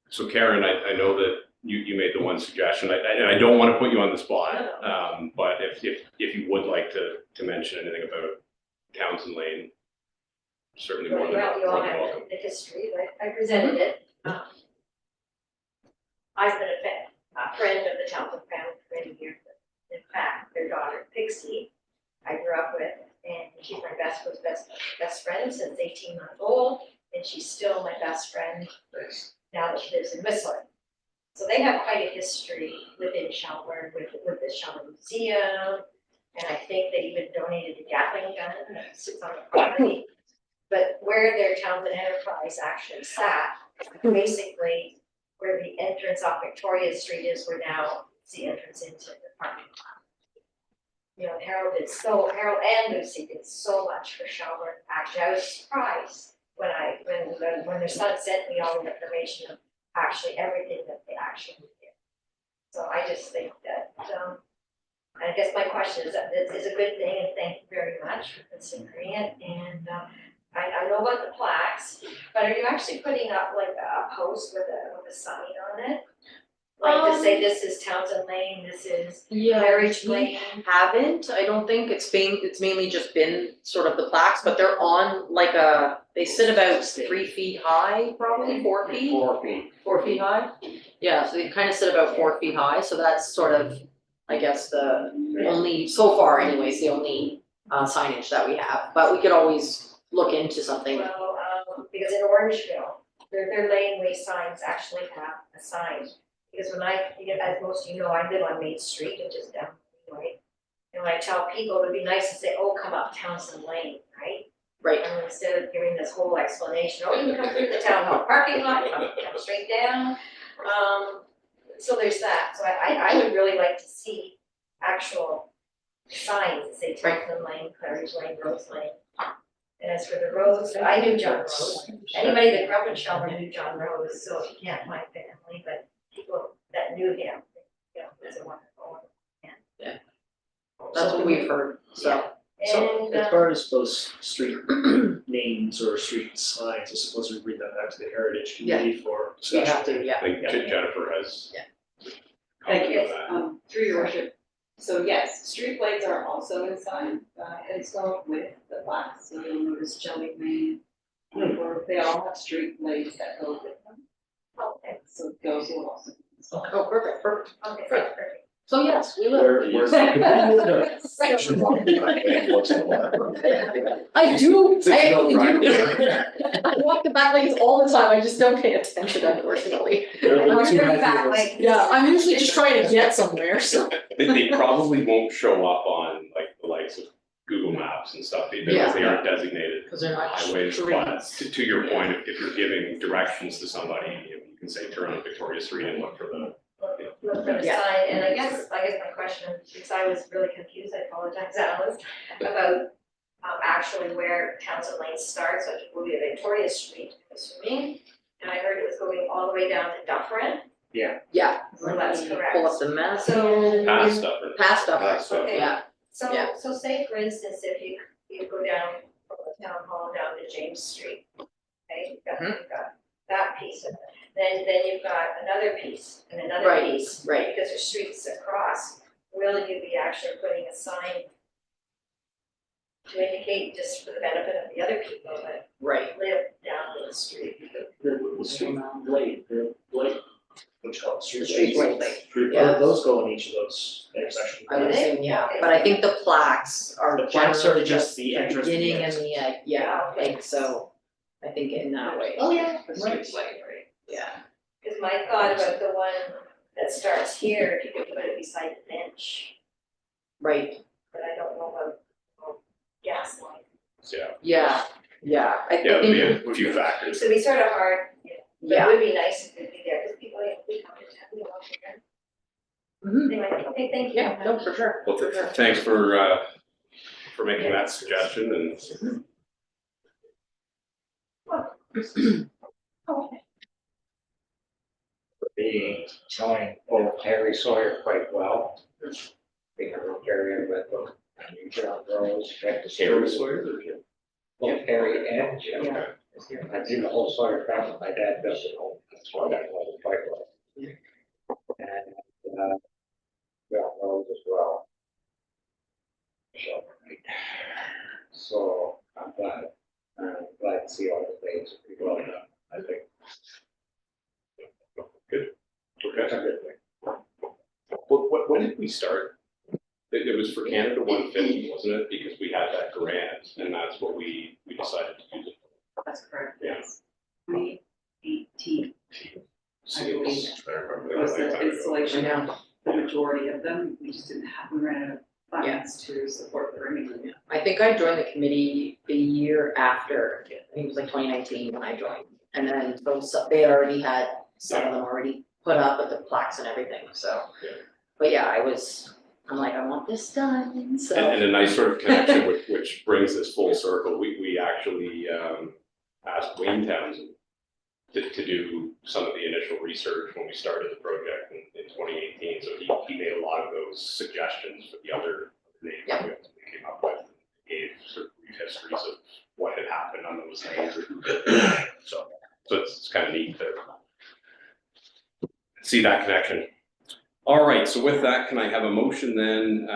So Karen, I know that you made the one suggestion, and I don't want to put you on the spot, but if you would like to mention anything about Townsend Lane, certainly more than welcome. The history, but I presented it. I've been a friend of the Townsend family for many years. In fact, their daughter Pixie, I grew up with, and she's my best friend since 18 months old, and she's still my best friend now that she lives in Whistler. So they have quite a history within Shelburne with the Shelburne Museum, and I think they even donated a Gatling gun that sits on the property. But where their Townsend Enterprise actually sat, basically where the entrance off Victoria Street is, where now it's the entrance into the parking lot. Harold and Lucy did so much for Shelburne. Actually, I was surprised when their son sent me all the information of actually everything that they actually did. So I just think that, I guess my question is that this is a good thing, and thank you very much for considering it. And I know about the plaques, but are you actually putting up like a post with a sign on it? Like to say this is Townsend Lane, this is Heritage Lane? Haven't, I don't think. It's mainly just been sort of the plaques, but they're on they sit about 3 feet high, probably 4 feet. 4 feet. 4 feet high? Yeah, so they kind of sit about 4 feet high, so that's sort of, I guess, the only, so far anyways, the only signage that we have, but we could always look into something. Well, because in Orangeville, their laneway signs actually have a sign. Because as most of you know, I live on Main Street, which is down the way. And when I tell people, it would be nice to say, oh, come up Townsend Lane, right? Right. And instead of giving this whole explanation, oh, you can come through the town hall parking lot, you can come straight down. So there's that. So I would really like to see actual signs that say Townsend Lane, Claridge Lane, Rose Lane. And as for the Rose, I knew John Rose. Anybody that grew up in Shelburne knew John Rose, so if you can't my family, but people that knew him, it was a wonderful man. Yeah. That's what we've heard, so. So And, as far as those street names or street signs, I suppose we bring that back to the Heritage Committee for You discussion. have to, yeah. I think Jennifer has. Yeah. Thank you, comment on that. through your worship. So yes, street lights are also inside, installed with the plaques, so you'll notice Jelly Lane. Or they all have street lights that go with them, okay, so those will also. be installed. Oh, perfect, perfect. okay, perfect. So yes, we will. Where's the section one? Once in a while. I do, It's a I hill actually do. drive. I walk the back lanes all the time, I just don't pay attention unfortunately. I'm very back, like. Yeah, I'm usually just trying to get somewhere, so. They probably won't show up on like the likes of Google Maps and stuff because they aren't designated Cause they're not highways. But streets. to your point, if you're giving directions to somebody, you can say turn on Victoria Street and look for the. Look for the Yeah. sign, and I guess my question, because I was really confused, I apologize, Alice, about actually where Townsend Lane starts, which will be Victoria Street, I'm assuming. And I heard it was going all the way down to Dufferin, Yeah. so that's correct. Pull up the map. So. Past stuff. Past stuff. Past stuff. Okay. Yeah, So, Yeah. so say for instance, if you go down from the town hall down to James Street, okay, you've got that piece of it. Then you've got another piece and another Right, piece. right. Because there's streets across, will you be actually putting a sign to indicate just for the benefit of the other people that right. live down the street? The street blade, what you call it, street Street blades. blades. Street- Yeah. those go in each of those intersections. I would Are they? assume, yeah, Okay. but I think the plaques are The plaques are generally just the entrance and the beginning and exit. the, yeah, like so, I think in that way. Oh, yeah. Right. Right. Yeah, Cause my thought about the one that starts here, if you could put it beside the bench, right, but I don't know about gas line. Yeah, I yeah, think, there'll be a few factors. It's gonna be sort of hard, you know, but yeah. it would be nice if it'd be there, cause people, you know, we come to town, we walk here. Mhm. They might think, okay, thank you. Yeah, no, for sure. Well, For sure. thanks for making that suggestion and. Oh, okay. Being knowing both Harry Sawyer quite well. Being a rotarian with them, and you John Rose, at the Harry school. Sawyer or Jim? Both Harry and Jim. Yeah. I knew the whole Sawyer family, my dad built it home, that's why I know them quite well. And, John Rose as well. So, I'm glad to see all the things that people have done, I think. Okay. That's a good thing. When did we start? It was for Canada 150, wasn't it? Because we had that grant and that's what we decided to use it for. That's correct, Yeah. yes. 2018 Seals, I remember was that. the I installation of know, the majority of them, we just didn't have, we ran out of funds to support the remaining. I think I joined the committee the year after, I think it was like 2019 when I joined. And then so they already had some of them already put up with the plaques and everything, so. Yeah. But yeah, I'm like, I want this done, so. And a nice sort of connection which brings this full circle. We actually asked Wayne Townsend to do some of the initial research when we started the project in 2018. So he made a lot of those suggestions for the other names Yeah. we came up with, gave sort of brief histories of what had happened on those names or who did it. So it's kind of neat to see that connection. All right, so with that, can I have a motion then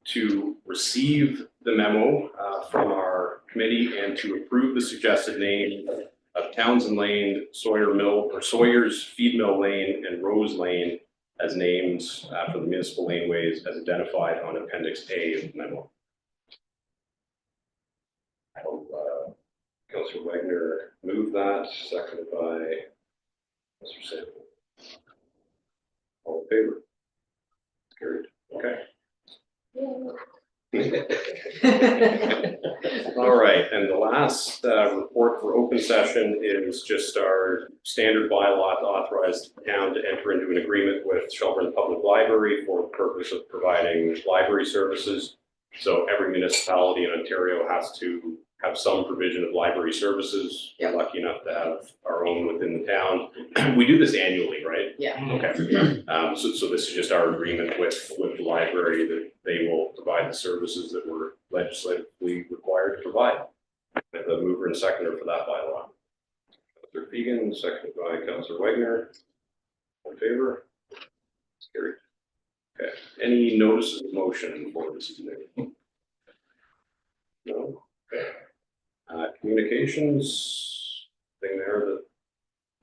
to receive the memo from our committee and to approve the suggested name of Townsend Lane, Sawyer Mill, or Sawyer's Feed Mill Lane and Rose Lane as names for the municipal laneways as identified on Appendix A of the memo. I'll, Councillor Wagner moved that, seconded by Mr. Sample. All in favor? Carried, okay. All right, and the last report for open session is just our standard bylaw to authorize the town to enter into an agreement with Shelburne Public Library for the purpose of providing library services. So every municipality in Ontario has to have some provision of library services. We're lucky enough to have our own within the town. We do this annually, right? Yeah. Okay. So this is just our agreement with the library that they will provide the services that we're legislatively required to provide. The mover and seconder for that bylaw. Councillor Fegan, seconded by Councillor Wagner. All in favor? It's carried. Okay, any notices of motion for this evening? No? Okay. Communications, thing there that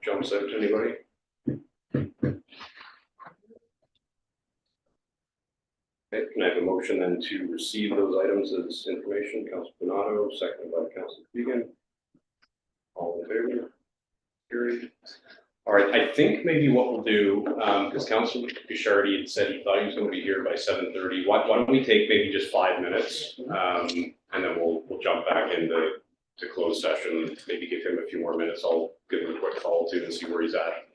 jumps out to anybody? Okay, can I have a motion then to receive those items as information? Councillor Donato, seconded by Councillor Fegan. All in favor? Carried. All right, I think maybe what we'll do, because Councillor Bichardi had said he thought he was gonna be here by 7:30. Why don't we take maybe just 5 minutes? And then we'll jump back into closed session, maybe give him a few more minutes. I'll give him a quick call too and see where he's at.